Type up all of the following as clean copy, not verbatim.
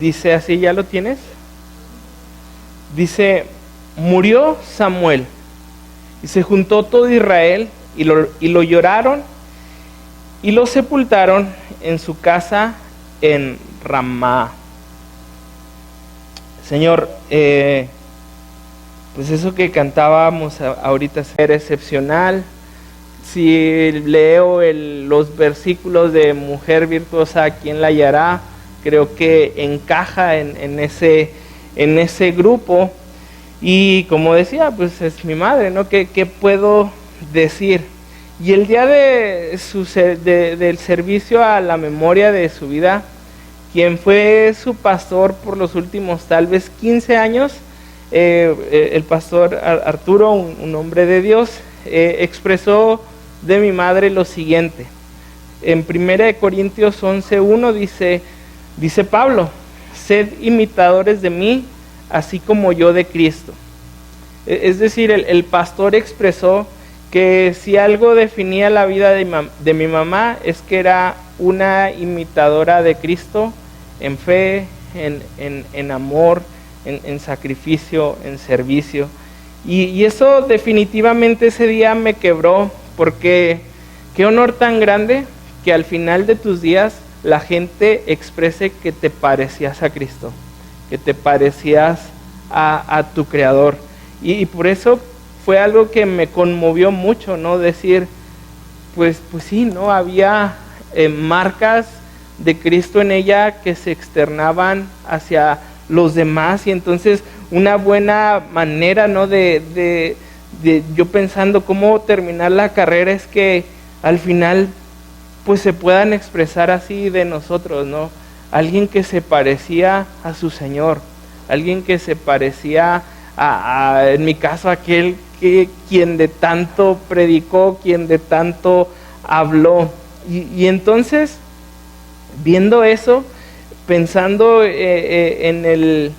Dice así, ¿ya lo tienes? Dice, murió Samuel y se juntó todo Israel y lo lloraron y lo sepultaron en su casa en Ramá. Señor, pues eso que cantábamos ahorita era excepcional. Si leo los versículos de mujer virtuosa, ¿quién la hallará? Creo que encaja en ese grupo. Y como decía, pues es mi madre, ¿no? ¿Qué puedo decir? Y el día del servicio a la memoria de su vida, quien fue su pastor por los últimos tal vez 15 años, el pastor Arturo, un hombre de Dios, expresó de mi madre lo siguiente. En 1 Corintios 11:1 dice Pablo, sed imitadores de mí, así como yo de Cristo. Es decir, el pastor expresó que si algo definía la vida de mi mamá es que era una imitadora de Cristo en fe, en amor, en sacrificio, en servicio. Y eso definitivamente ese día me quebró, porque qué honor tan grande que al final de tus días la gente exprese que te parecías a Cristo, que te parecías a tu Creador. Y por eso fue algo que me conmovió mucho, ¿no? Decir, pues sí, ¿no? Había marcas de Cristo en ella que se externaban hacia los demás, y entonces una buena manera, ¿no? de yo pensando cómo terminar la carrera es que al final pues se puedan expresar así de nosotros, ¿no? Alguien que se parecía a su Señor, alguien que se parecía en mi caso, aquel quien de tanto predicó, quien de tanto habló. Y entonces, viendo eso, pensando en el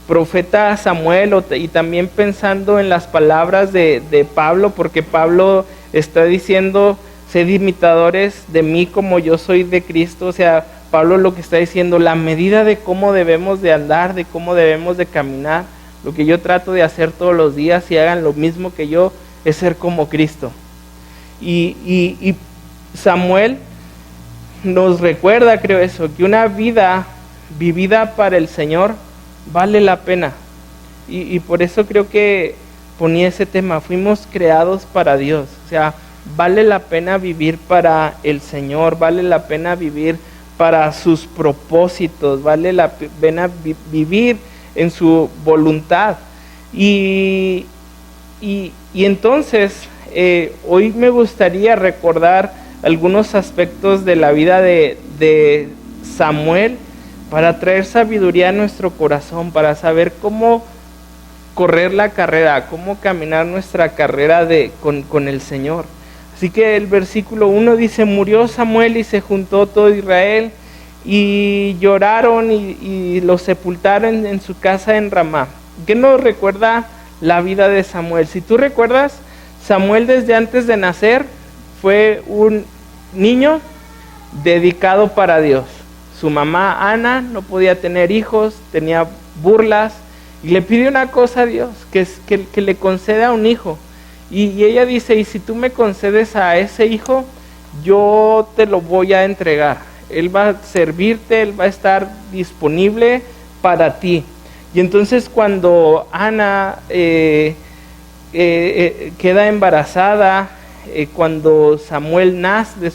profeta Samuel y también pensando en las palabras de Pablo, porque Pablo está diciendo, sed imitadores de mí como yo soy de Cristo. O sea, Pablo lo que está diciendo, la medida de cómo debemos de andar, de cómo debemos de caminar, lo que yo trato de hacer todos los días y hagan lo mismo que yo, es ser como Cristo. Y Samuel nos recuerda, creo eso, que una vida vivida para el Señor vale la pena. Y por eso creo que ponía ese tema, fuimos creados para Dios. O sea, vale la pena vivir para el Señor, vale la pena vivir para sus propósitos, vale la pena vivir en su voluntad. Y entonces hoy me gustaría recordar algunos aspectos de la vida de Samuel para traer sabiduría a nuestro corazón, para saber cómo correr la carrera, cómo caminar nuestra carrera con el Señor. Así que el versículo 1 dice, murió Samuel y se juntó todo Israel y lloraron y lo sepultaron en su casa en Ramá. ¿Qué nos recuerda la vida de Samuel? Si tú recuerdas, Samuel desde antes de nacer fue un niño dedicado para Dios. Su mamá Ana no podía tener hijos, tenía burlas, y le pide una cosa a Dios, que le conceda un hijo. Y ella dice, y si tú me concedes a ese hijo, yo te lo voy a entregar. Él va a servirte, él va a estar disponible para ti. Y entonces cuando Ana queda embarazada, cuando Samuel nace,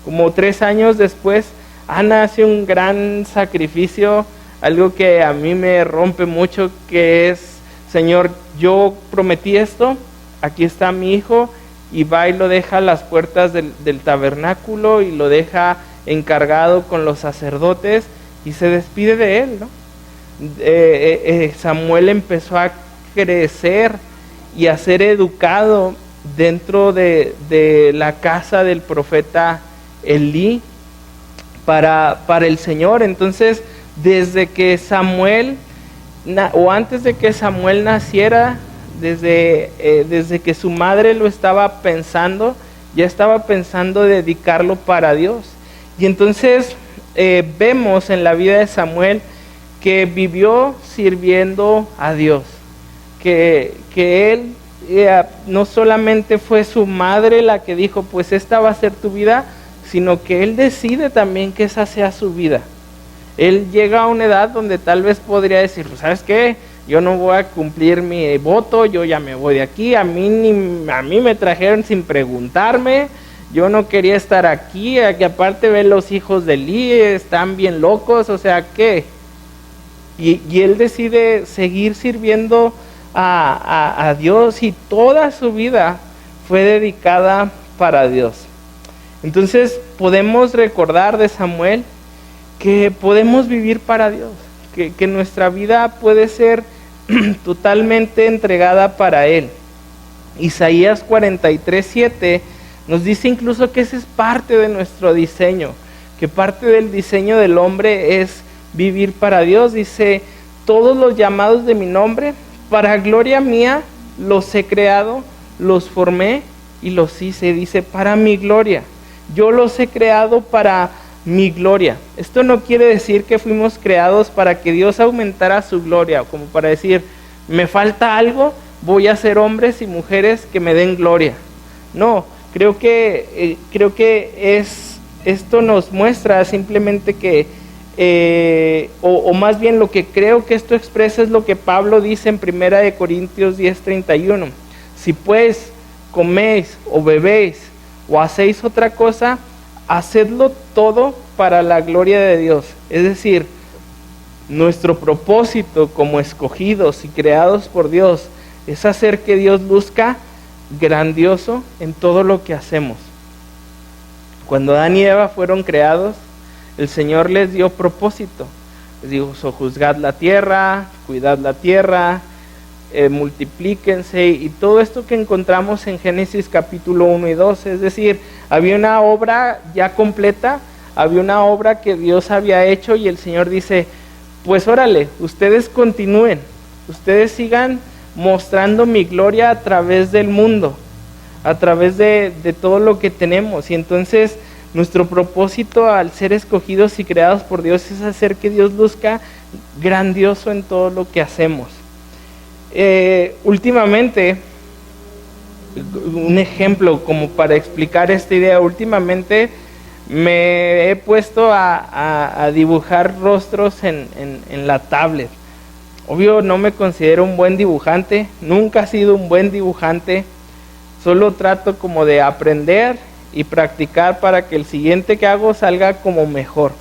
como 3 años después, Ana hace un gran sacrificio, algo que a mí me rompe mucho, que es, Señor, yo prometí esto, aquí está mi hijo, y va y lo deja a las puertas del tabernáculo y lo deja encargado con los sacerdotes y se despide de él, ¿no? Samuel empezó a crecer y a ser educado dentro de la casa del profeta Elí para el Señor. Entonces, desde que Samuel, o antes de que Samuel naciera, desde que su madre lo estaba pensando, ya estaba pensando dedicarlo para Dios. Y entonces vemos en la vida de Samuel que vivió sirviendo a Dios, que él no solamente fue su madre la que dijo, pues esta va a ser tu vida, sino que él decide también que esa sea su vida. Él llega a una edad donde tal vez podría decir, pues ¿sabes qué? Yo no voy a cumplir mi voto, yo ya me voy de aquí, a mí me trajeron sin preguntarme, yo no quería estar aquí, que aparte ven los hijos de Eli, están bien locos, o sea, ¿qué? Y él decide seguir sirviendo a Dios, y toda su vida fue dedicada para Dios. Entonces podemos recordar de Samuel que podemos vivir para Dios, que nuestra vida puede ser totalmente entregada para Él. Isaías 43:7 nos dice incluso que ese es parte de nuestro diseño, que parte del diseño del hombre es vivir para Dios. Dice, todos los llamados de mi nombre, para gloria mía los he creado, los formé y los hice. Dice, para mi gloria, yo los he creado para mi gloria. Esto no quiere decir que fuimos creados para que Dios aumentara su gloria, como para decir, me falta algo, voy a hacer hombres y mujeres que me den gloria. No, creo que esto nos muestra simplemente que, o más bien lo que creo que esto expresa es lo que Pablo dice en 1 Corintios 10:31. Si pues coméis o bebéis o hacéis otra cosa, hacedlo todo para la gloria de Dios. Es decir, nuestro propósito como escogidos y creados por Dios es hacer que Dios luzca grandioso en todo lo que hacemos. Cuando Adán y Eva fueron creados, el Señor les dio propósito. Les dijo, sojuzgad la tierra, cuidad la tierra, multiplíquense, y todo esto que encontramos en Génesis capítulo 1 y 2, es decir, había una obra ya completa, había una obra que Dios había hecho, y el Señor dice, pues órale, ustedes continúen, ustedes sigan mostrando mi gloria a través del mundo, a través de todo lo que tenemos. Y entonces nuestro propósito al ser escogidos y creados por Dios es hacer que Dios luzca grandioso en todo lo que hacemos. Últimamente, un ejemplo como para explicar esta idea, últimamente me he puesto a dibujar rostros en la tablet. Obvio, no me considero un buen dibujante, nunca he sido un buen dibujante, solo trato como de aprender y practicar para que el siguiente que hago salga como mejor.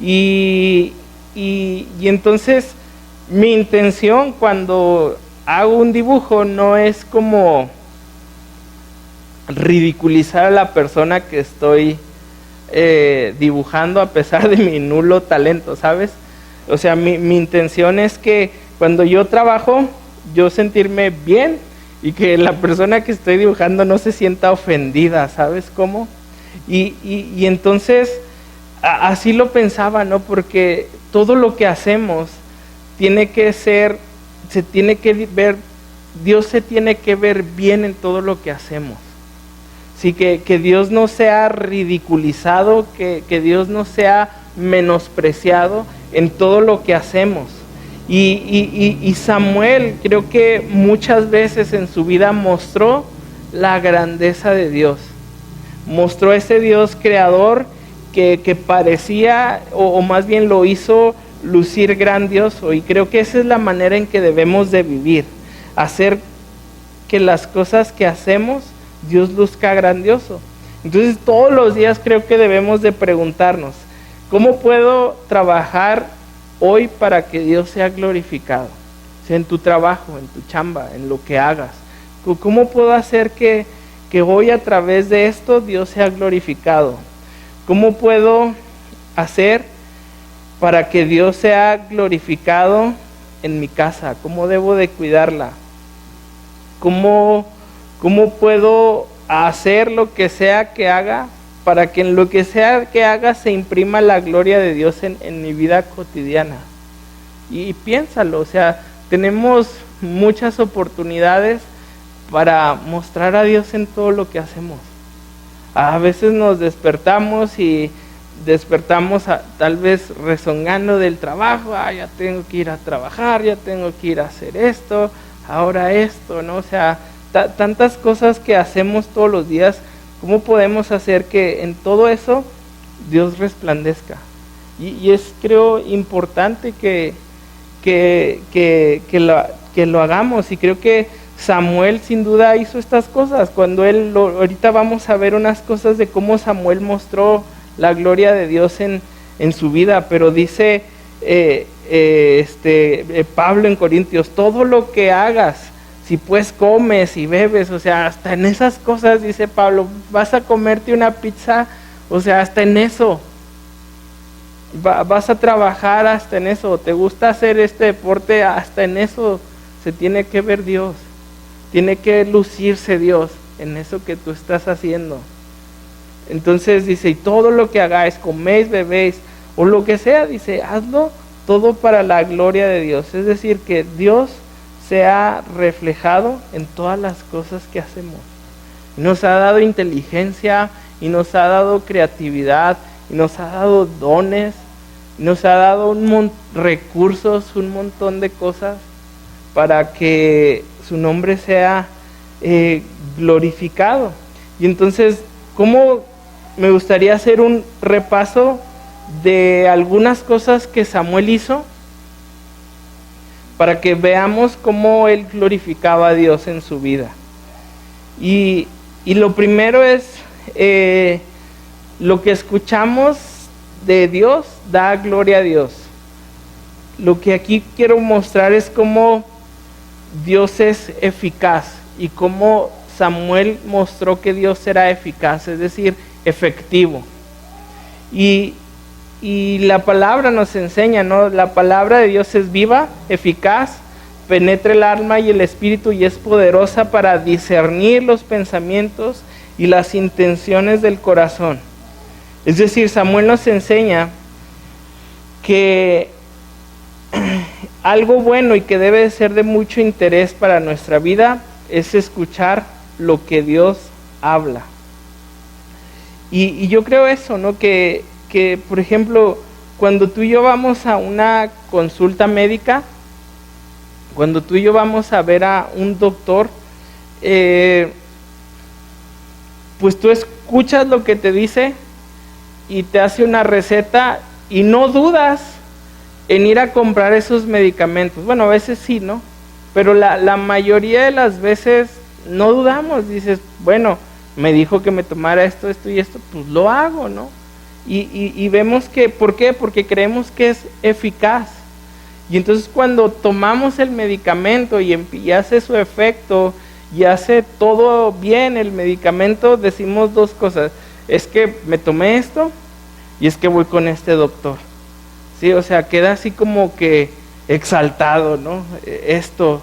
Y entonces mi intención cuando hago un dibujo no es como ridiculizar a la persona que estoy dibujando a pesar de mi nulo talento, ¿sabes? O sea, mi intención es que cuando yo trabajo, yo sentirme bien y que la persona que estoy dibujando no se sienta ofendida, ¿sabes cómo? Y entonces así lo pensaba, ¿no? Porque todo lo que hacemos tiene que ser, se tiene que ver, Dios se tiene que ver bien en todo lo que hacemos. Sí, que Dios no sea ridiculizado, que Dios no sea menospreciado en todo lo que hacemos. Y Samuel creo que muchas veces en su vida mostró la grandeza de Dios. Mostró ese Dios creador que parecía, o más bien lo hizo lucir grandioso. Y creo que esa es la manera en que debemos de vivir. Hacer que las cosas que hacemos, Dios luzca grandioso. Entonces todos los días creo que debemos de preguntarnos, ¿cómo puedo trabajar hoy para que Dios sea glorificado? O sea, en tu trabajo, en tu chamba, en lo que hagas. ¿Cómo puedo hacer que hoy a través de esto Dios sea glorificado? ¿Cómo puedo hacer para que Dios sea glorificado en mi casa? ¿Cómo debo de cuidarla? ¿Cómo puedo hacer lo que sea que haga para que en lo que sea que haga se imprima la gloria de Dios en mi vida cotidiana? Y piénsalo, o sea, tenemos muchas oportunidades para mostrar a Dios en todo lo que hacemos. A veces nos despertamos y despertamos tal vez rezongando del trabajo, ya tengo que ir a trabajar, ya tengo que ir a hacer esto, ahora esto, ¿no? O sea, tantas cosas que hacemos todos los días, ¿cómo podemos hacer que en todo eso Dios resplandezca? Y es, creo, importante que lo hagamos, y creo que Samuel sin duda hizo estas cosas. Ahorita vamos a ver unas cosas de cómo Samuel mostró la gloria de Dios en su vida, pero dice Pablo en Corintios, todo lo que hagas, si pues comes y bebes, o sea, hasta en esas cosas, dice Pablo, vas a comerte una pizza, o sea, hasta en eso, vas a trabajar hasta en eso, te gusta hacer este deporte, hasta en eso se tiene que ver Dios, tiene que lucirse Dios en eso que tú estás haciendo. Entonces dice, y todo lo que hagáis, coméis, bebéis, o lo que sea, dice, hazlo todo para la gloria de Dios. Es decir, que Dios sea reflejado en todas las cosas que hacemos. Nos ha dado inteligencia, y nos ha dado creatividad, y nos ha dado dones, y nos ha dado recursos, un montón de cosas, para que su nombre sea glorificado. Y entonces, ¿cómo me gustaría hacer un repaso de algunas cosas que Samuel hizo para que veamos cómo él glorificaba a Dios en su vida? Y lo primero es lo que escuchamos de Dios da gloria a Dios. Lo que aquí quiero mostrar es cómo Dios es eficaz y cómo Samuel mostró que Dios era eficaz, es decir, efectivo. Y la palabra nos enseña, ¿no? La palabra de Dios es viva, eficaz, penetra el alma y el espíritu y es poderosa para discernir los pensamientos y las intenciones del corazón. Es decir, Samuel nos enseña que algo bueno y que debe de ser de mucho interés para nuestra vida es escuchar lo que Dios habla. Y yo creo eso, ¿no? Que por ejemplo, cuando tú y yo vamos a una consulta médica, cuando tú y yo vamos a ver a un doctor, pues tú escuchas lo que te dice y te hace una receta y no dudas en ir a comprar esos medicamentos. Bueno, a veces sí, ¿no? Pero la mayoría de las veces no dudamos, dices, bueno, me dijo que me tomara esto y esto, pues lo hago, ¿no? Y vemos que, ¿por qué? Porque creemos que es eficaz. Y entonces cuando tomamos el medicamento y hace su efecto y hace todo bien el medicamento, decimos dos cosas: es que me tomé esto y es que voy con este doctor. Sí, o sea, queda así como que exaltado, ¿no? Esto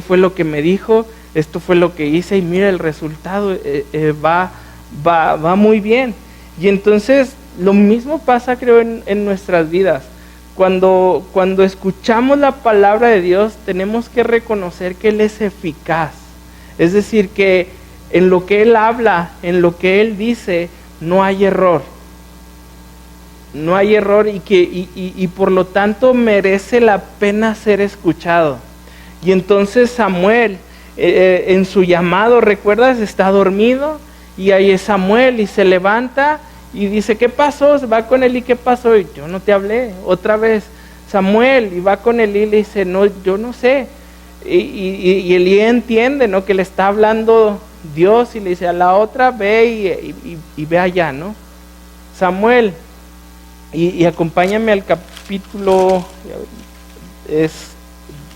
fue lo que me dijo, esto fue lo que hice y mira el resultado, va muy bien. Y entonces lo mismo pasa, creo, en nuestras vidas. Cuando escuchamos la palabra de Dios, tenemos que reconocer que Él es eficaz. Es decir, que en lo que Él habla, en lo que Él dice, no hay error. No hay error y por lo tanto merece la pena ser escuchado. Y entonces Samuel, en su llamado, ¿recuerdas? Está dormido y ahí es Samuel y se levanta y dice, ¿qué pasó? Va con Elí, ¿qué pasó? Y yo no te hablé. Otra vez, Samuel, y va con Elí y le dice, no, yo no sé. Y Elí entiende, ¿no? Que le está hablando Dios y le dice, a la otra ve y ve allá, ¿no? Samuel, y acompáñame al capítulo, es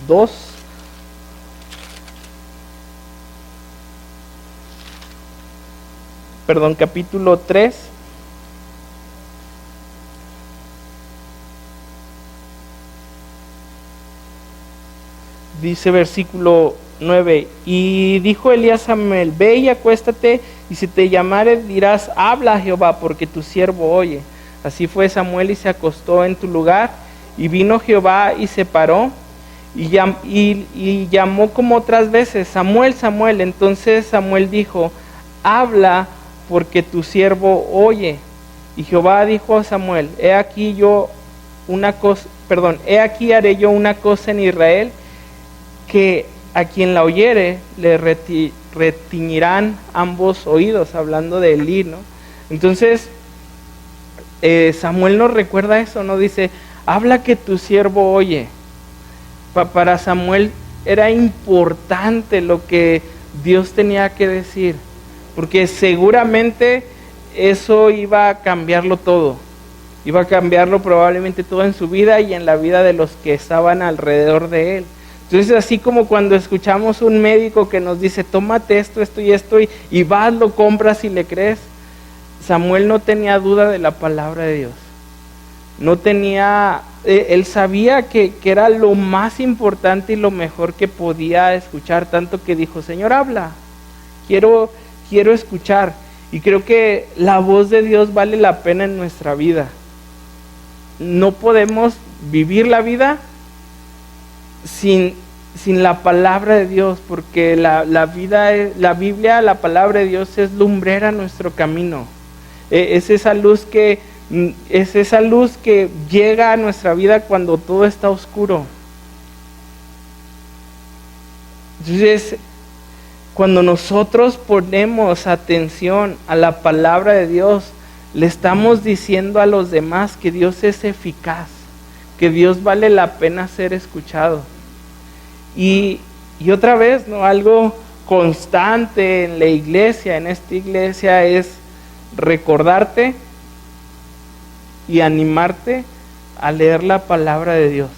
2. Perdón, capítulo 3. Dice versículo 9, y dijo Elías a Samuel, ve y acuéstate, y si te llamare dirás, habla Jehová, porque tu siervo oye. Así fue Samuel y se acostó en tu lugar, y vino Jehová y se paró, y llamó como otras veces, Samuel, Samuel. Entonces Samuel dijo, habla, porque tu siervo oye. Y Jehová dijo a Samuel, he aquí haré yo una cosa en Israel, que a quien la oyere le retiñirán ambos oídos, hablando de Elí, ¿no? Entonces, Samuel nos recuerda eso, ¿no? Dice, habla que tu siervo oye. Para Samuel era importante lo que Dios tenía que decir, porque seguramente eso iba a cambiarlo todo. Iba a cambiarlo probablemente todo en su vida y en la vida de los que estaban alrededor de él. Entonces, así como cuando escuchamos un médico que nos dice, tómate esto, esto y esto, y vas, lo compras y le crees, Samuel no tenía duda de la palabra de Dios. No tenía, él sabía que era lo más importante y lo mejor que podía escuchar, tanto que dijo, Señor, habla, quiero escuchar. Y creo que la voz de Dios vale la pena en nuestra vida. No podemos vivir la vida sin la palabra de Dios, porque la Biblia, la palabra de Dios es lumbrera a nuestro camino. Es esa luz que llega a nuestra vida cuando todo está oscuro. Entonces, cuando nosotros ponemos atención a la palabra de Dios, le estamos diciendo a los demás que Dios es eficaz, que Dios vale la pena ser escuchado. Y otra vez, ¿no? Algo constante en la iglesia, en esta iglesia, es recordarte y animarte a leer la palabra de Dios,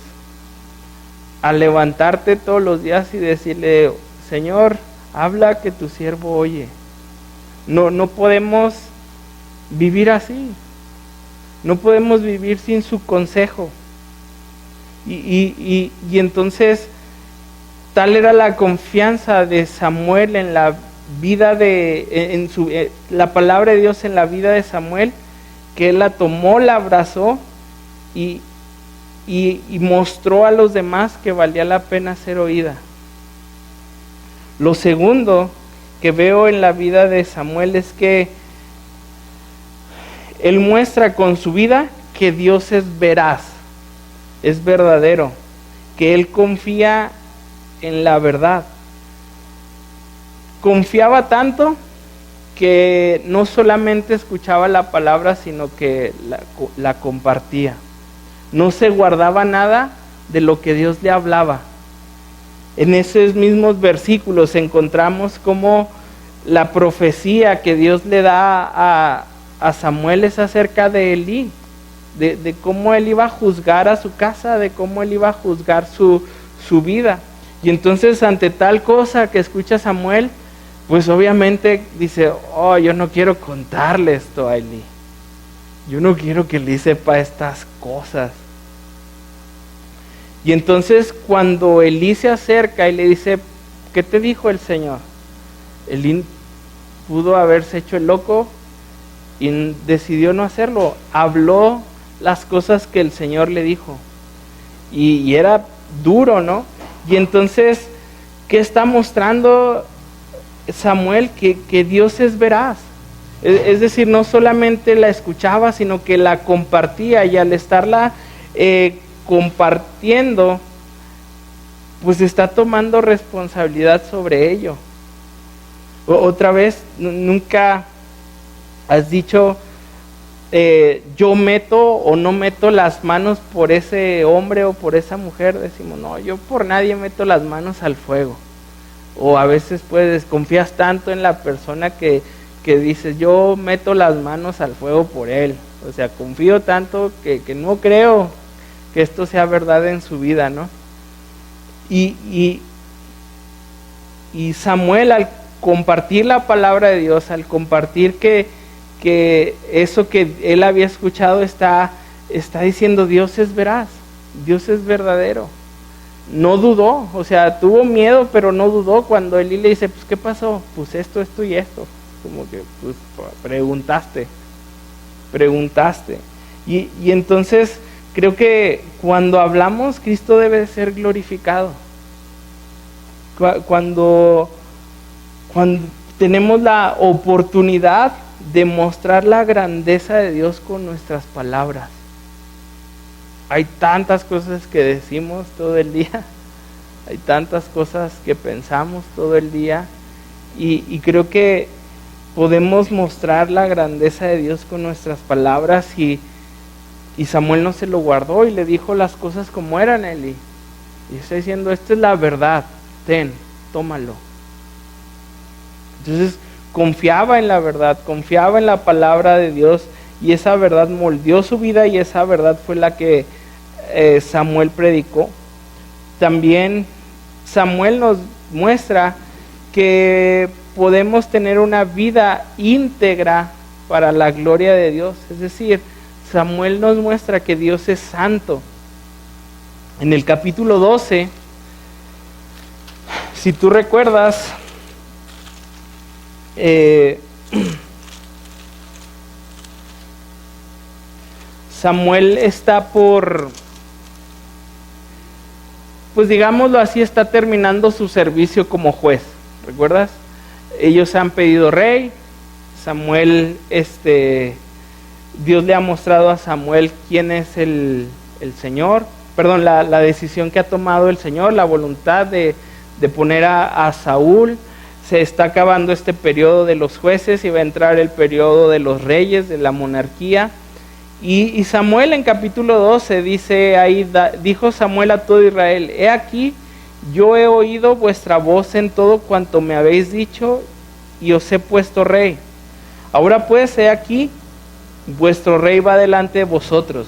a levantarte todos los días y decirle, Señor, habla que tu siervo oye. No podemos vivir así, no podemos vivir sin su consejo. Y entonces, tal era la confianza de Samuel en la vida la palabra de Dios en la vida de Samuel, que él la tomó, la abrazó y mostró a los demás que valía la pena ser oída. Lo segundo que veo en la vida de Samuel es que él muestra con su vida que Dios es veraz, es verdadero, que él confía en la verdad. Confiaba tanto que no solamente escuchaba la palabra, sino que la compartía. No se guardaba nada de lo que Dios le hablaba. En esos mismos versículos encontramos cómo la profecía que Dios le da a Samuel es acerca de Elí, de cómo él iba a juzgar a su casa, de cómo él iba a juzgar su vida. Y entonces, ante tal cosa que escucha Samuel, pues obviamente dice, yo no quiero contarle esto a Elí. Yo no quiero que Elí sepa estas cosas. Y entonces cuando Elí se acerca y le dice, ¿qué te dijo el Señor? Elí pudo haberse hecho el loco y decidió no hacerlo. Habló las cosas que el Señor le dijo. Y era duro, ¿no? Y entonces, ¿qué está mostrando Samuel? Que Dios es veraz. Es decir, no solamente la escuchaba, sino que la compartía, y al estarla compartiendo, pues está tomando responsabilidad sobre ello. Otra vez, nunca has dicho, yo meto o no meto las manos por ese hombre o por esa mujer. Decimos, no, yo por nadie meto las manos al fuego. O a veces pues desconfías tanto en la persona que dices, yo meto las manos al fuego por él. O sea, confío tanto que no creo que esto sea verdad en su vida, ¿no? Y Samuel, al compartir la palabra de Dios, al compartir que eso que él había escuchado, está diciendo, Dios es veraz, Dios es verdadero. No dudó, o sea, tuvo miedo, pero no dudó cuando Elí le dice, pues, ¿qué pasó? Pues esto y esto. Como que, pues, preguntaste. Y entonces, creo que cuando hablamos, Cristo debe ser glorificado. Cuando tenemos la oportunidad demostrar la grandeza de Dios con nuestras palabras. Hay tantas cosas que decimos todo el día, hay tantas cosas que pensamos todo el día, y creo que podemos mostrar la grandeza de Dios con nuestras palabras, y Samuel no se lo guardó y le dijo las cosas como eran, Eli. Y está diciendo, esta es la verdad, tómalo. Entonces confiaba en la verdad, confiaba en la palabra de Dios, y esa verdad moldeó su vida, y esa verdad fue la que Samuel predicó. También Samuel nos muestra que podemos tener una vida íntegra para la gloria de Dios. Es decir, Samuel nos muestra que Dios es santo. En el capítulo 12, si tú recuerdas, Samuel está pues digámoslo así, está terminando su servicio como juez. ¿Recuerdas? Ellos han pedido rey. Samuel, Dios le ha mostrado a Samuel quién es el Señor. Perdón, la decisión que ha tomado el Señor, la voluntad de poner a Saúl. Se está acabando este periodo de los jueces y va a entrar el periodo de los reyes, de la monarquía. Y Samuel en capítulo 12 dice ahí, dijo Samuel a todo Israel: he aquí, yo he oído vuestra voz en todo cuanto me habéis dicho, y os he puesto rey. Ahora pues, he aquí, vuestro rey va delante de vosotros.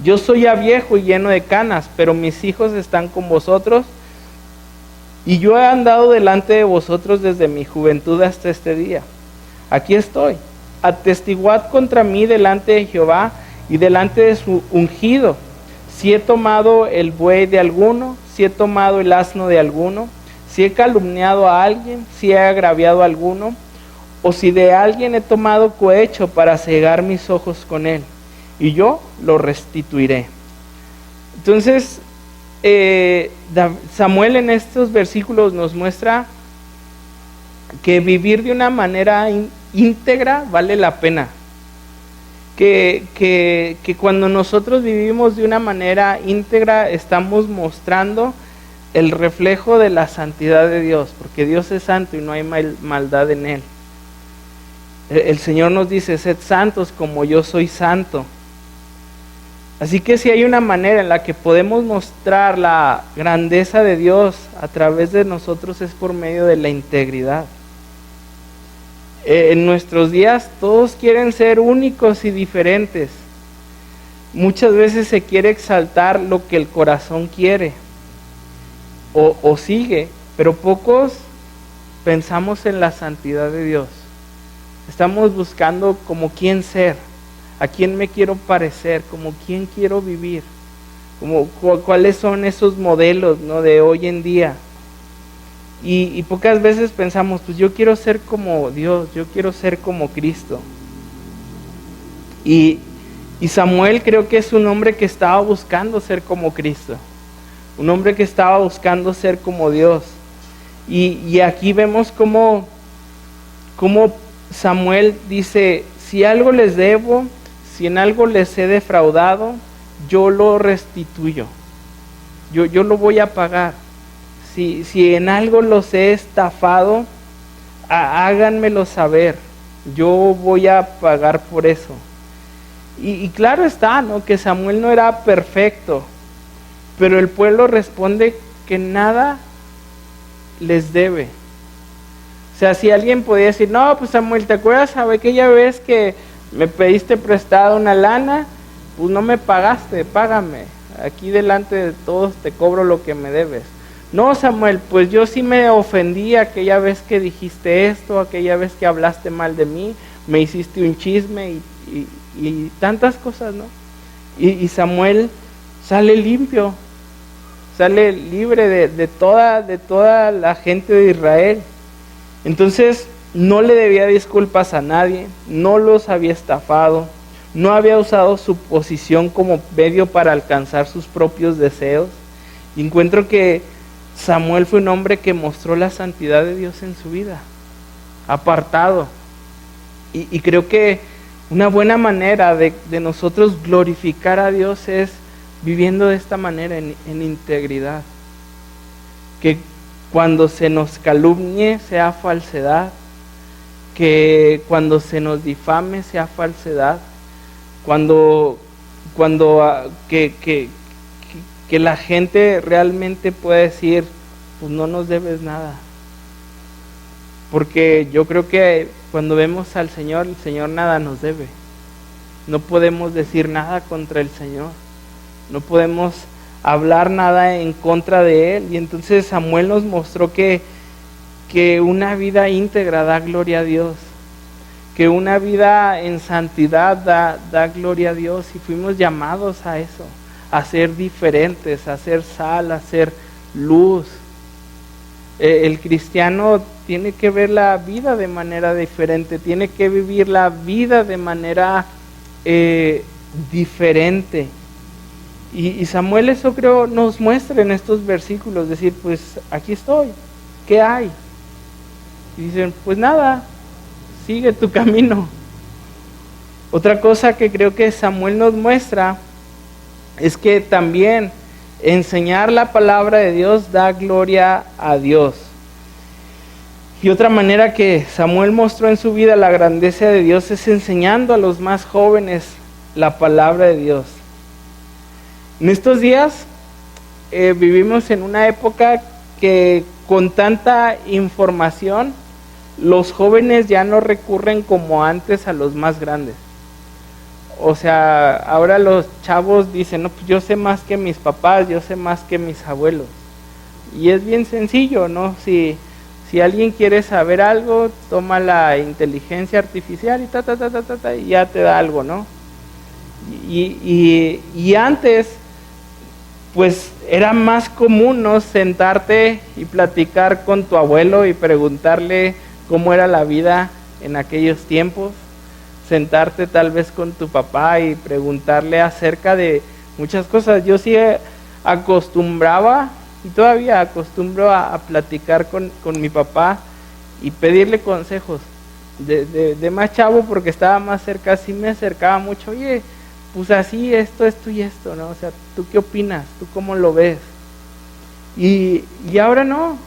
Yo soy ya viejo y lleno de canas, pero mis hijos están con vosotros, y yo he andado delante de vosotros desde mi juventud hasta este día. Aquí estoy. Atestiguad contra mí delante de Jehová y delante de su ungido, si he tomado el buey de alguno, si he tomado el asno de alguno, si he calumniado a alguien, si he agraviado a alguno, o si de alguien he tomado cohecho para cegar mis ojos con él, y yo lo restituiré. Entonces, Samuel en estos versículos nos muestra que vivir de una manera íntegra vale la pena. Que cuando nosotros vivimos de una manera íntegra, estamos mostrando el reflejo de la santidad de Dios, porque Dios es santo y no hay maldad en él. El Señor nos dice: sed santos como yo soy santo. Así que si hay una manera en la que podemos mostrar la grandeza de Dios a través de nosotros, es por medio de la integridad. En nuestros días todos quieren ser únicos y diferentes. Muchas veces se quiere exaltar lo que el corazón quiere o sigue, pero pocos pensamos en la santidad de Dios. Estamos buscando como quién ser, a quién me quiero parecer, como quién quiero vivir, como cuáles son esos modelos, ¿no?, de hoy en día. Y pocas veces pensamos, pues yo quiero ser como Dios, yo quiero ser como Cristo. Y Samuel creo que es un hombre que estaba buscando ser como Cristo, un hombre que estaba buscando ser como Dios. Y aquí vemos cómo Samuel dice: si algo les debo, si en algo les he defraudado, yo lo restituyo, yo lo voy a pagar. Si en algo los he estafado, háganmelo saber, yo voy a pagar por eso. Y claro está, ¿no?, que Samuel no era perfecto, pero el pueblo responde que nada les debe. O sea, si alguien podía decir: no, pues Samuel, ¿te acuerdas aquella vez que me pediste prestado una lana? Pues no me pagaste, págame, aquí delante de todos te cobro lo que me debes. No, Samuel, pues yo sí me ofendí aquella vez que dijiste esto, aquella vez que hablaste mal de mí, me hiciste un chisme y tantas cosas, ¿no? Y Samuel sale limpio, sale libre de toda la gente de Israel. Entonces no le debía disculpas a nadie, no los había estafado, no había usado su posición como medio para alcanzar sus propios deseos. Y encuentro que Samuel fue un hombre que mostró la santidad de Dios en su vida, apartado, Y creo que una buena manera de nosotros glorificar a Dios es viviendo de esta manera, en integridad. Que cuando se nos calumnie sea falsedad, que cuando se nos difame sea falsedad, que la gente realmente pueda decir, pues no nos debes nada. Porque yo creo que cuando vemos al Señor, el Señor nada nos debe. No podemos decir nada contra el Señor. No podemos hablar nada en contra de Él. Y entonces Samuel nos mostró que una vida íntegra da gloria a Dios. Que una vida en santidad da gloria a Dios. Y fuimos llamados a eso, a ser diferentes, a ser sal, a ser luz. El cristiano tiene que ver la vida de manera diferente, tiene que vivir la vida de manera diferente. Y Samuel eso creo nos muestra en estos versículos, decir, pues aquí estoy, ¿qué hay? Y dicen, pues nada, sigue tu camino. Otra cosa que creo que Samuel nos muestra es que también enseñar la palabra de Dios da gloria a Dios. Y otra manera que Samuel mostró en su vida la grandeza de Dios es enseñando a los más jóvenes la palabra de Dios. En estos días vivimos en una época que con tanta información los jóvenes ya no recurren como antes a los más grandes. O sea, ahora los chavos dicen, no, pues yo sé más que mis papás, yo sé más que mis abuelos. Y es bien sencillo, ¿no? Si alguien quiere saber algo, toma la inteligencia artificial y y ya te da algo, ¿no? Y antes, pues era más común, ¿no? Sentarte y platicar con tu abuelo y preguntarle cómo era la vida en aquellos tiempos. Sentarte tal vez con tu papá y preguntarle acerca de muchas cosas. Yo sí acostumbraba y todavía acostumbro a platicar con mi papá y pedirle consejos de más chavo, porque estaba más cerca, sí me acercaba mucho. Oye, pues así, esto y esto, ¿no? O sea, ¿tú qué opinas? ¿Tú cómo lo ves? Y ahora no.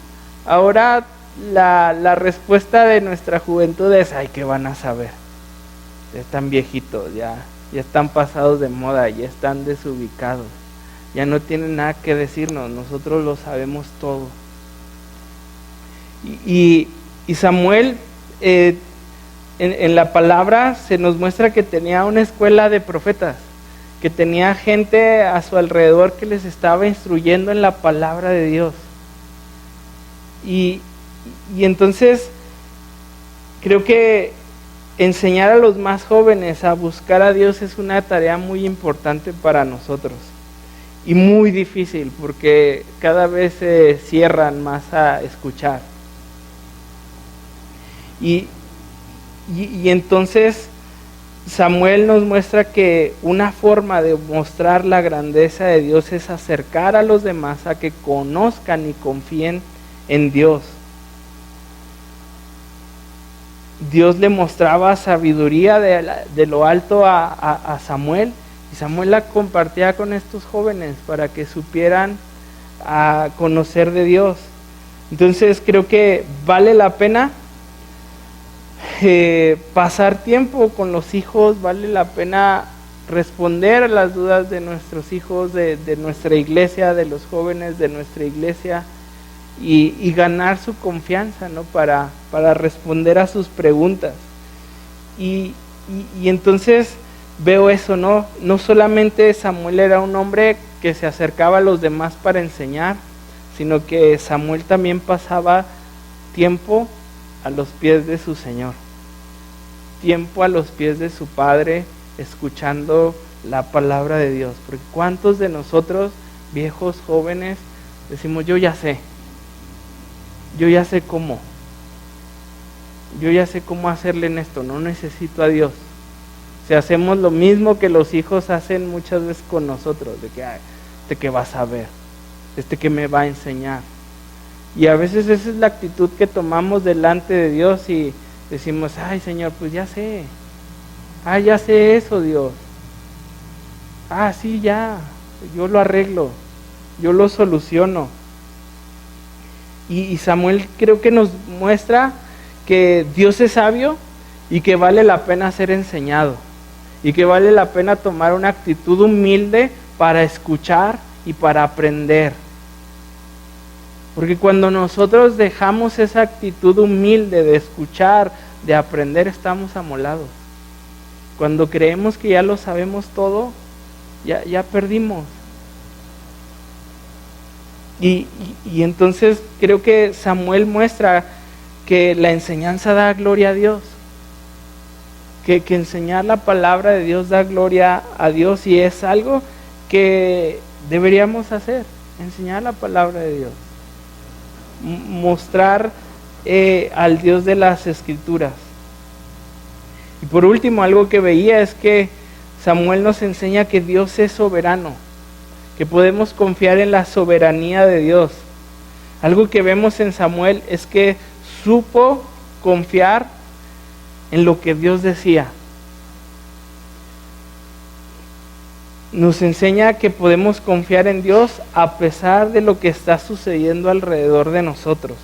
Ahora la respuesta de nuestra juventud es, ay, ¿qué van a saber? Están viejitos, ya están pasados de moda, ya están desubicados, ya no tienen nada que decirnos, nosotros lo sabemos todo. Y Samuel en la palabra se nos muestra que tenía una escuela de profetas, que tenía gente a su alrededor que les estaba instruyendo en la palabra de Dios. Y entonces creo que enseñar a los más jóvenes a buscar a Dios es una tarea muy importante para nosotros y muy difícil, porque cada vez se cierran más a escuchar. Y entonces Samuel nos muestra que una forma de mostrar la grandeza de Dios es acercar a los demás a que conozcan y confíen en Dios. Dios le mostraba sabiduría de lo alto a Samuel, y Samuel la compartía con estos jóvenes para que supieran a conocer de Dios. Entonces creo que vale la pena pasar tiempo con los hijos, vale la pena responder a las dudas de nuestros hijos, de nuestra iglesia, de los jóvenes de nuestra iglesia. Y ganar su confianza, ¿no? Para responder a sus preguntas. Y entonces veo eso, ¿no? No solamente Samuel era un hombre que se acercaba a los demás para enseñar, sino que Samuel también pasaba tiempo a los pies de su Señor, tiempo a los pies de su Padre, escuchando la palabra de Dios. Porque ¿cuántos de nosotros, viejos, jóvenes, decimos, yo ya sé cómo, yo ya sé cómo hacerle en esto, no necesito a Dios? Si hacemos lo mismo que los hijos hacen muchas veces con nosotros, de que que va a saber, que me va a enseñar. Y a veces esa es la actitud que tomamos delante de Dios, y decimos, ay Señor, pues ya sé. Ya sé eso, Dios. Sí, ya, yo lo arreglo, yo lo soluciono. Y Samuel creo que nos muestra que Dios es sabio y que vale la pena ser enseñado. Y que vale la pena tomar una actitud humilde para escuchar y para aprender. Porque cuando nosotros dejamos esa actitud humilde de escuchar, de aprender, estamos amolados. Cuando creemos que ya lo sabemos todo, ya perdimos. Y entonces creo que Samuel muestra que la enseñanza da gloria a Dios. Que enseñar la palabra de Dios da gloria a Dios, y es algo que deberíamos hacer, enseñar la palabra de Dios. Mostrar al Dios de las Escrituras. Y por último, algo que veía es que Samuel nos enseña que Dios es soberano, que podemos confiar en la soberanía de Dios. Algo que vemos en Samuel es que supo confiar en lo que Dios decía. Nos enseña que podemos confiar en Dios a pesar de lo que está sucediendo alrededor de nosotros.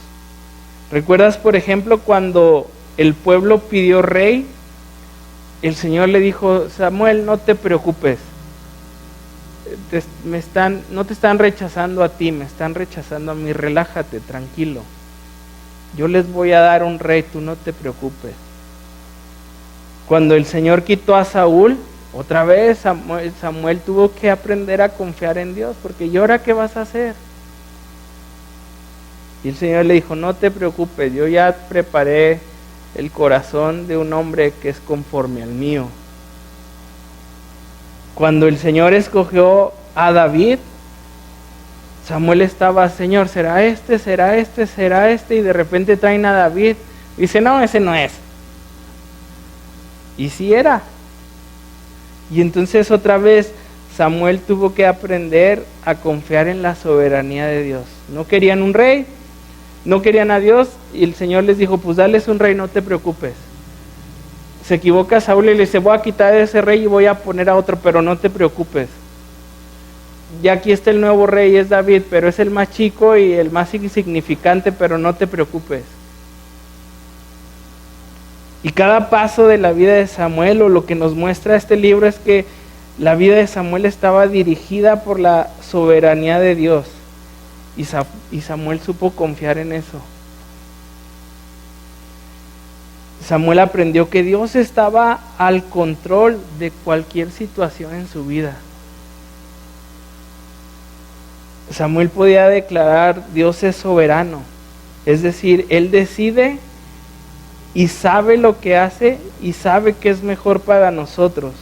¿Recuerdas, por ejemplo, cuando el pueblo pidió rey? El Señor le dijo, Samuel, no te preocupes. No te están rechazando a ti, me están rechazando a mí. Relájate, tranquilo. Yo les voy a dar un rey, tú no te preocupes. Cuando el Señor quitó a Saúl, otra vez Samuel tuvo que aprender a confiar en Dios, porque ¿y ahora qué vas a hacer? Y el Señor le dijo, no te preocupes, yo ya preparé el corazón de un hombre que es conforme al mío. Cuando el Señor escogió a David, Samuel estaba, Señor, ¿será este? ¿Será este? ¿Será este? Y de repente traen a David. Dice, no, ese no es. Y sí era. Y entonces otra vez Samuel tuvo que aprender a confiar en la soberanía de Dios. No querían un rey, no querían a Dios, y el Señor les dijo, pues dales un rey, no te preocupes. Se equivoca Saúl y le dice, voy a quitar ese rey y voy a poner a otro, pero no te preocupes. Ya aquí está el nuevo rey, es David, pero es el más chico y el más insignificante, pero no te preocupes. Y cada paso de la vida de Samuel, o lo que nos muestra este libro, es que la vida de Samuel estaba dirigida por la soberanía de Dios. Y Samuel supo confiar en eso. Samuel aprendió que Dios estaba al control de cualquier situación en su vida. Samuel podía declarar, Dios es soberano. Es decir, Él decide y sabe lo que hace y sabe que es mejor para nosotros.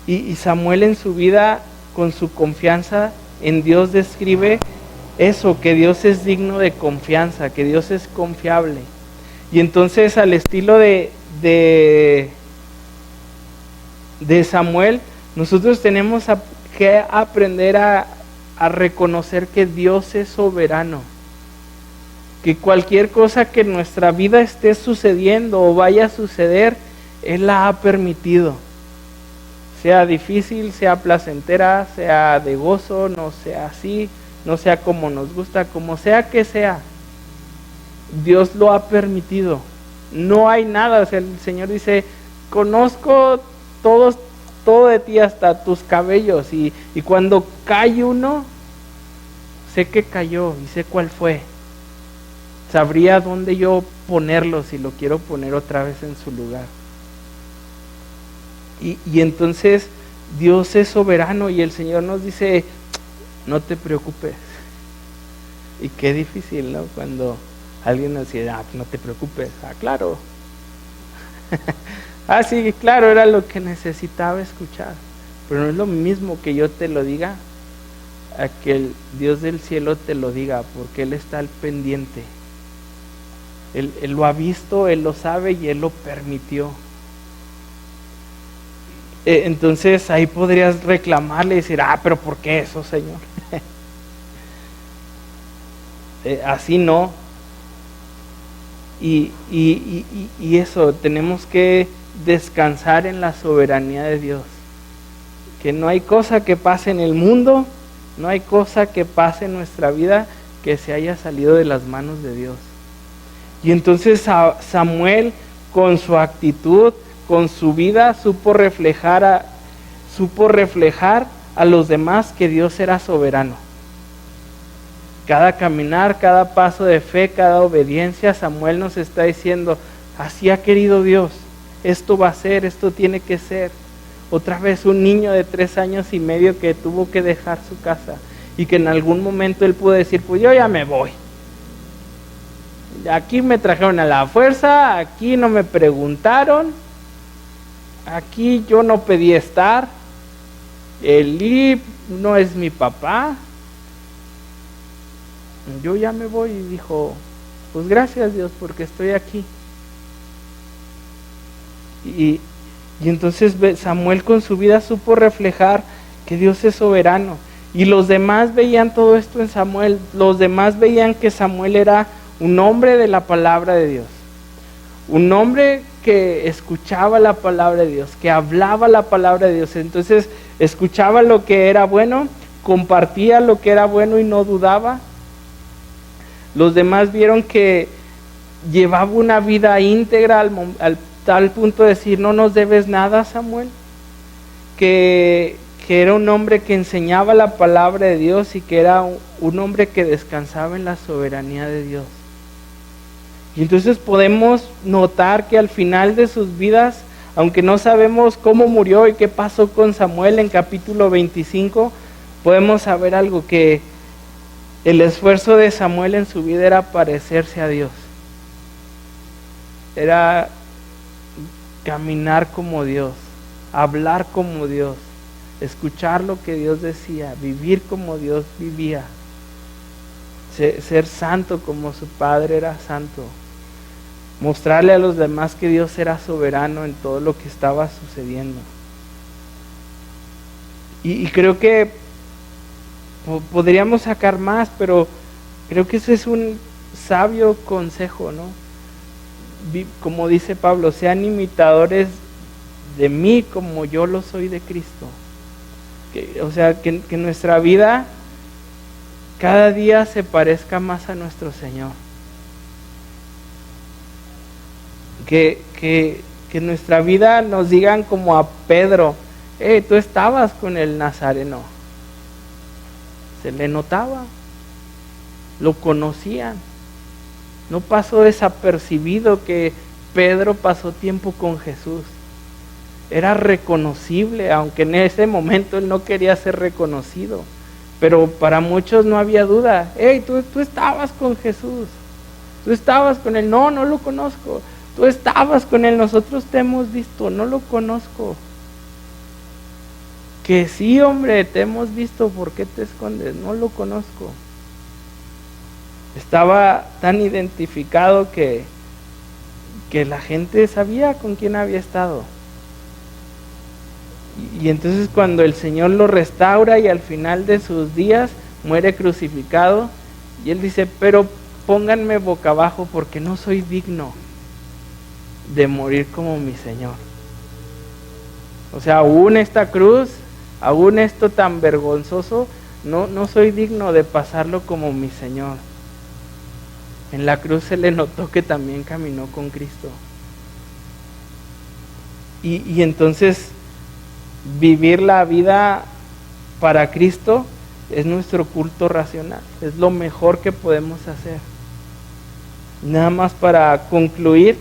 Y Samuel en su vida, con su confianza en Dios, describe eso, que Dios es digno de confianza, que Dios es confiable. Y entonces, al estilo de Samuel, nosotros tenemos que aprender a reconocer que Dios es soberano. Que cualquier cosa que en nuestra vida esté sucediendo o vaya a suceder, Él la ha permitido. Sea difícil, sea placentera, sea de gozo, no sea así, no sea como nos gusta, como sea que sea. Dios lo ha permitido. No hay nada, o sea, el Señor dice, conozco todo de ti, hasta tus cabellos, y cuando cae uno, sé que cayó y sé cuál fue. Sabría dónde yo ponerlo si lo quiero poner otra vez en su lugar. Y entonces Dios es soberano, y el Señor nos dice, no te preocupes. Y qué difícil, ¿no? Cuando alguien nos dice, no te preocupes. Claro. Sí, claro, era lo que necesitaba escuchar. Pero no es lo mismo que yo te lo diga a que el Dios del cielo te lo diga, porque Él está al pendiente. Él lo ha visto, Él lo sabe y Él lo permitió. Entonces ahí podrías reclamarle y decir, pero ¿por qué eso, Señor? Así no. Y eso, tenemos que descansar en la soberanía de Dios. Que no hay cosa que pase en el mundo, no hay cosa que pase en nuestra vida que se haya salido de las manos de Dios. Y entonces Samuel, con su actitud, con su vida, supo reflejar a los demás que Dios era soberano. Cada caminar, cada paso de fe, cada obediencia, Samuel nos está diciendo, así ha querido Dios, esto va a ser, esto tiene que ser. Otra vez un niño de 3 años y medio que tuvo que dejar su casa y que en algún momento él pudo decir, pues yo ya me voy. Aquí me trajeron a la fuerza, aquí no me preguntaron, aquí yo no pedí estar, Elí no es mi papá, yo ya me voy. Y dijo, pues gracias Dios porque estoy aquí. Y entonces Samuel con su vida supo reflejar que Dios es soberano. Y los demás veían todo esto en Samuel. Los demás veían que Samuel era un hombre de la palabra de Dios. Un hombre que escuchaba la palabra de Dios, que hablaba la palabra de Dios. Entonces escuchaba lo que era bueno, compartía lo que era bueno y no dudaba. Los demás vieron que llevaba una vida íntegra al tal punto de decir, no nos debes nada, Samuel. Que era un hombre que enseñaba la palabra de Dios y que era un hombre que descansaba en la soberanía de Dios. Y entonces podemos notar que al final de sus vidas, aunque no sabemos cómo murió y qué pasó con Samuel en capítulo 25, podemos saber algo, que el esfuerzo de Samuel en su vida era parecerse a Dios. Era caminar como Dios, hablar como Dios, escuchar lo que Dios decía, vivir como Dios vivía, ser santo como su Padre era santo, mostrarle a los demás que Dios era soberano en todo lo que estaba sucediendo. Y creo que podríamos sacar más, pero creo que ese es un sabio consejo, ¿no? Como dice Pablo, sean imitadores de mí como yo lo soy de Cristo. Que nuestra vida cada día se parezca más a nuestro Señor. Que nuestra vida nos digan como a Pedro, tú estabas con el Nazareno. Se le notaba, lo conocían. No pasó desapercibido que Pedro pasó tiempo con Jesús. Era reconocible, aunque en ese momento él no quería ser reconocido. Pero para muchos no había duda. Tú estabas con Jesús. Tú estabas con él. No lo conozco. Tú estabas con él. Nosotros te hemos visto. No lo conozco. Que sí, hombre, te hemos visto. ¿Por qué te escondes? No lo conozco. Estaba tan identificado que la gente sabía con quién había estado. Y entonces cuando el Señor lo restaura y al final de sus días muere crucificado, y él dice, pero pónganme boca abajo porque no soy digno de morir como mi Señor. O sea, aún esta cruz, aún esto tan vergonzoso, no soy digno de pasarlo como mi Señor. En la cruz se le notó que también caminó con Cristo. Y entonces vivir la vida para Cristo es nuestro culto racional, es lo mejor que podemos hacer. Nada más para concluir,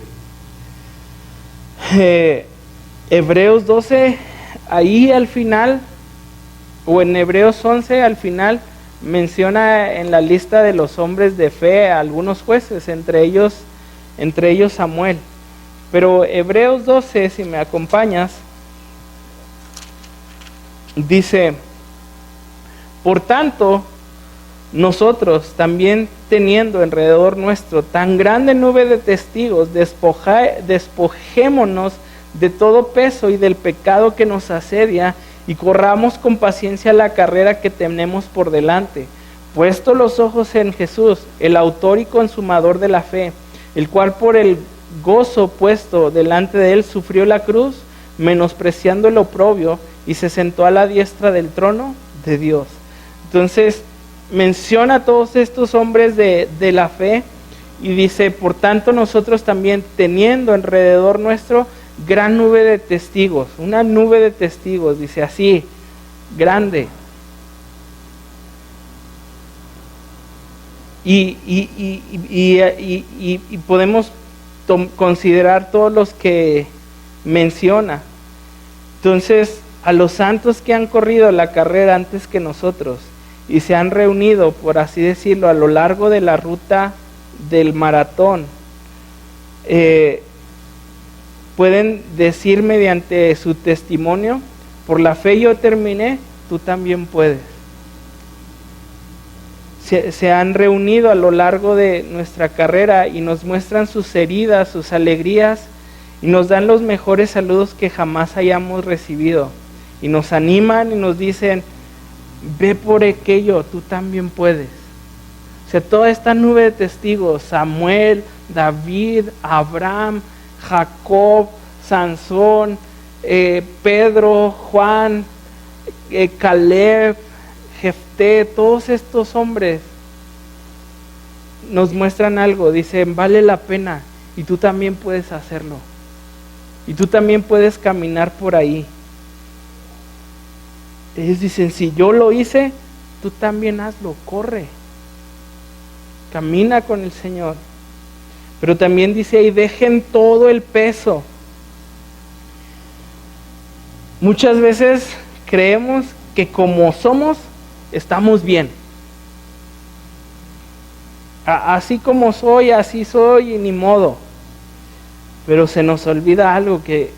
Hebreos 12, ahí al final, o en Hebreos 11 al final, menciona en la lista de los hombres de fe a algunos jueces, entre ellos Samuel. Pero Hebreos 12, si me acompañas, dice, por tanto, nosotros también teniendo alrededor nuestro tan grande nube de testigos, despojémonos de todo peso y del pecado que nos asedia y corramos con paciencia la carrera que tenemos por delante, puesto los ojos en Jesús, el autor y consumador de la fe, el cual por el gozo puesto delante de él sufrió la cruz, menospreciando el oprobio, y se sentó a la diestra del trono de Dios. Entonces menciona a todos estos hombres de la fe y dice, por tanto nosotros también, teniendo alrededor nuestro gran nube de testigos, una nube de testigos, dice así, grande. Y podemos considerar todos los que menciona. Entonces, a los santos que han corrido la carrera antes que nosotros y se han reunido, por así decirlo, a lo largo de la ruta del maratón, pueden decir mediante su testimonio, por la fe yo terminé, tú también puedes. Se han reunido a lo largo de nuestra carrera y nos muestran sus heridas, sus alegrías, y nos dan los mejores saludos que jamás hayamos recibido. Y nos animan y nos dicen, ve por aquello, tú también puedes. O sea, toda esta nube de testigos, Samuel, David, Abraham, Jacob, Sansón, Pedro, Juan, Caleb, Jefté, todos estos hombres nos muestran algo, dicen, vale la pena y tú también puedes hacerlo. Y tú también puedes caminar por ahí. Ellos dicen, si yo lo hice, tú también hazlo, corre. Camina con el Señor. Pero también dice, y dejen todo el peso. Muchas veces creemos que como somos, estamos bien. Así como soy, así soy y ni modo. Pero se nos olvida algo, que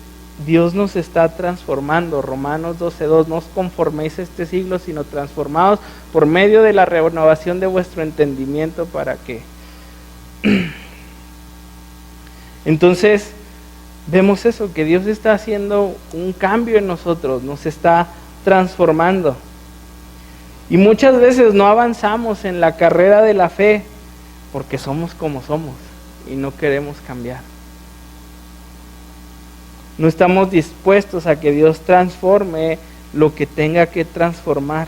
Dios nos está transformando. Romanos 12:2, no os conforméis a este siglo, sino transformados por medio de la renovación de vuestro entendimiento, para que... Entonces, vemos eso, que Dios está haciendo un cambio en nosotros, nos está transformando. Y muchas veces no avanzamos en la carrera de la fe porque somos como somos y no queremos cambiar. No estamos dispuestos a que Dios transforme lo que tenga que transformar.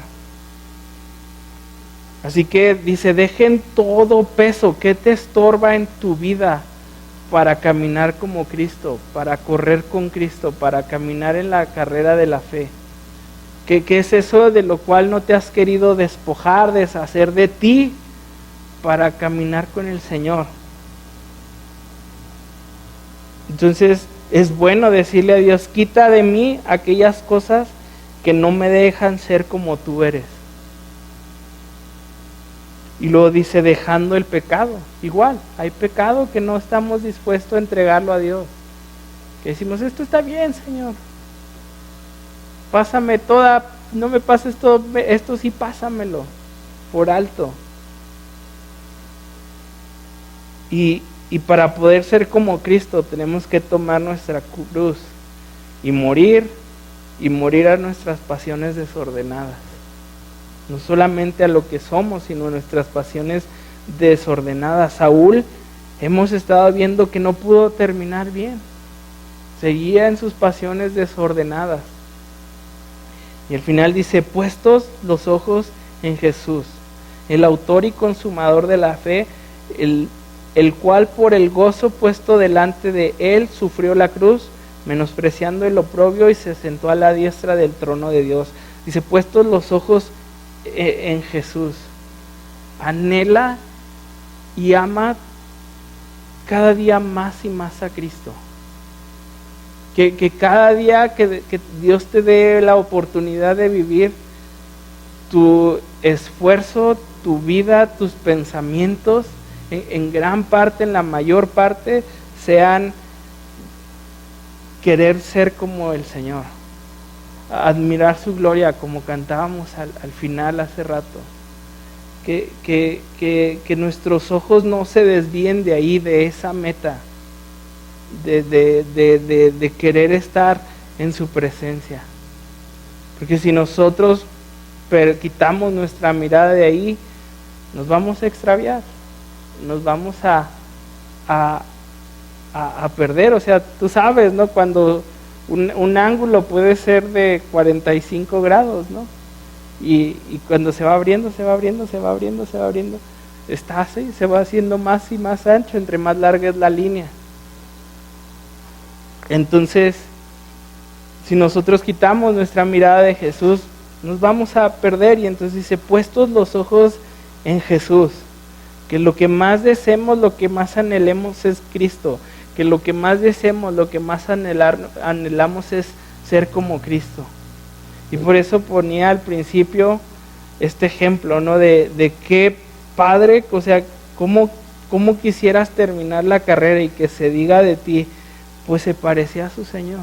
Así que dice, dejen todo peso que te estorba en tu vida para caminar como Cristo, para correr con Cristo, para caminar en la carrera de la fe. ¿Qué es eso de lo cual no te has querido despojar, deshacer de ti para caminar con el Señor? Entonces es bueno decirle a Dios, quita de mí aquellas cosas que no me dejan ser como tú eres. Y luego dice, dejando el pecado. Igual, hay pecado que no estamos dispuestos a entregarlo a Dios. Que decimos, esto está bien, Señor. Pásame toda, no me pases todo, esto sí pásamelo por alto. Y para poder ser como Cristo tenemos que tomar nuestra cruz y morir a nuestras pasiones desordenadas. No solamente a lo que somos, sino a nuestras pasiones desordenadas. Saúl, hemos estado viendo que no pudo terminar bien. Seguía en sus pasiones desordenadas. Y al final dice, puestos los ojos en Jesús, el autor y consumador de la fe, el cual por el gozo puesto delante de él sufrió la cruz, menospreciando el oprobio, y se sentó a la diestra del trono de Dios. Dice, puestos los ojos en Jesús. Anhela y ama cada día más y más a Cristo. Que cada día que Dios te dé la oportunidad de vivir, tu esfuerzo, tu vida, tus pensamientos, en gran parte, en la mayor parte, sean querer ser como el Señor, admirar su gloria, como cantábamos al final hace rato. Que nuestros ojos no se desvíen de ahí, de esa meta, de querer estar en su presencia. Porque si nosotros quitamos nuestra mirada de ahí, nos vamos a extraviar, nos vamos a a, a perder. O sea, tú sabes, ¿no? Cuando un ángulo puede ser de 45 grados, ¿no? Y cuando se va abriendo, se va abriendo, se va abriendo, se va abriendo, está así, se va haciendo más y más ancho entre más larga es la línea. Entonces, si nosotros quitamos nuestra mirada de Jesús, nos vamos a perder. Y entonces dice, puestos los ojos en Jesús, que lo que más deseemos, lo que más anhelemos es Cristo, que lo que más deseemos, lo que más anhelamos es ser como Cristo. Y por eso ponía al principio este ejemplo, ¿no? De qué padre, o sea, cómo quisieras terminar la carrera y que se diga de ti, pues se parecía a su Señor.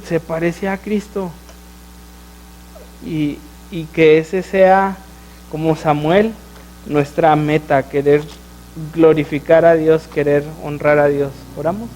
Se parecía a Cristo. Y que ese sea, como Samuel, nuestra meta, querer glorificar a Dios, querer honrar a Dios. ¿Oramos?